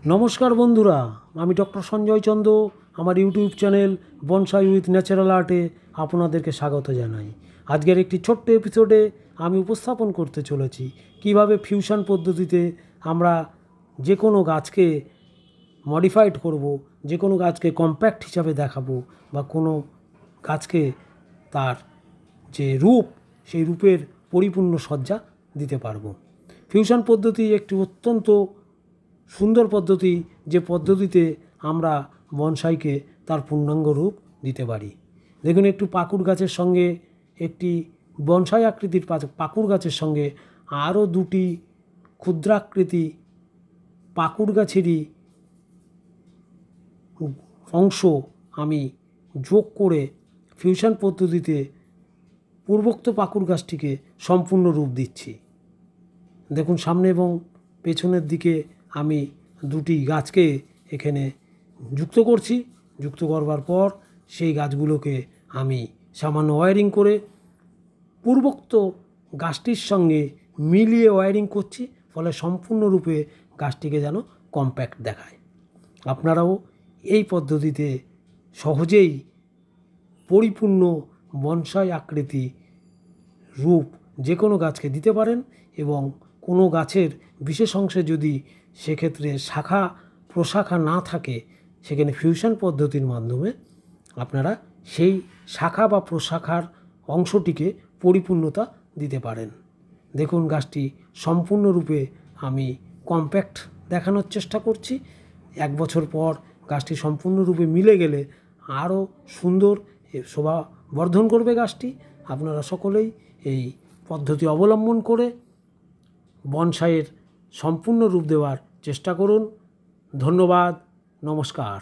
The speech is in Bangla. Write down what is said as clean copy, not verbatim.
নমস্কার বন্ধুরা, আমি ডক্টর সঞ্জয় চন্দ। আমার YouTube channel bonsai with natural আর্টে আপনাদেরকে স্বাগত জানাই। আজকের একটি ছোট্ট এপিসোডে আমি উপস্থাপন করতে চলেছি কিভাবে ফিউশন পদ্ধতিতে আমরা যে কোনো গাছকে মডিফাইড করব, যে কোনো গাছকে কম্প্যাক্ট হিসাবে দেখাবো, বা কোনো গাছকে তার যে রূপ সেই রূপের পরিপূর্ণ সজ্জা দিতে পারবো। ফিউশন পদ্ধতি একটি অত্যন্ত সুন্দর পদ্ধতি, যে পদ্ধতিতে আমরা বনসাইকে তার পূর্ণাঙ্গ রূপ দিতে পারি। দেখুন, একটু পাকুড় গাছের সঙ্গে, একটি বনসাই আকৃতির পাকুড় গাছের সঙ্গে আরও দুটি ক্ষুদ্রাকৃতি পাকুড় গাছেরই অংশ আমি যোগ করে ফিউশন পদ্ধতিতে পূর্বোক্ত পাকুড় গাছটিকে সম্পূর্ণ রূপ দিচ্ছি। দেখুন, সামনে এবং পেছনের দিকে আমি দুটি গাছকে এখানে যুক্ত করছি। যুক্ত করবার পর সেই গাছগুলোকে আমি সামান্য ওয়্যারিং করে পূর্বোক্ত গাছটির সঙ্গে মিলিয়ে ওয়্যারিং করছি, ফলে সম্পূর্ণরূপে গাছটিকে যেন কম্প্যাক্ট দেখায়। আপনারাও এই পদ্ধতিতে সহজেই পরিপূর্ণ বনসাই আকৃতি রূপ যে কোনো গাছকে দিতে পারেন, এবং কোনো গাছের বিশেষ অংশে যদি সেক্ষেত্রে শাখা প্রশাখা না থাকে, সেখানে ফিউশন পদ্ধতির মাধ্যমে আপনারা সেই শাখা বা প্রশাখার অংশটিকে পরিপূর্ণতা দিতে পারেন। দেখুন, গাছটি সম্পূর্ণরূপে আমি কম্প্যাক্ট দেখানোর চেষ্টা করছি। 1 বছর পর গাছটি সম্পূর্ণরূপে মিলে গেলে আরও সুন্দর শোভা বর্ধন করবে গাছটি। আপনারা সকলেই এই পদ্ধতি অবলম্বন করে বনসাইয়ের সম্পূর্ণ রূপ দেওয়ার চেষ্টা করুন। ধন্যবাদ, নমস্কার।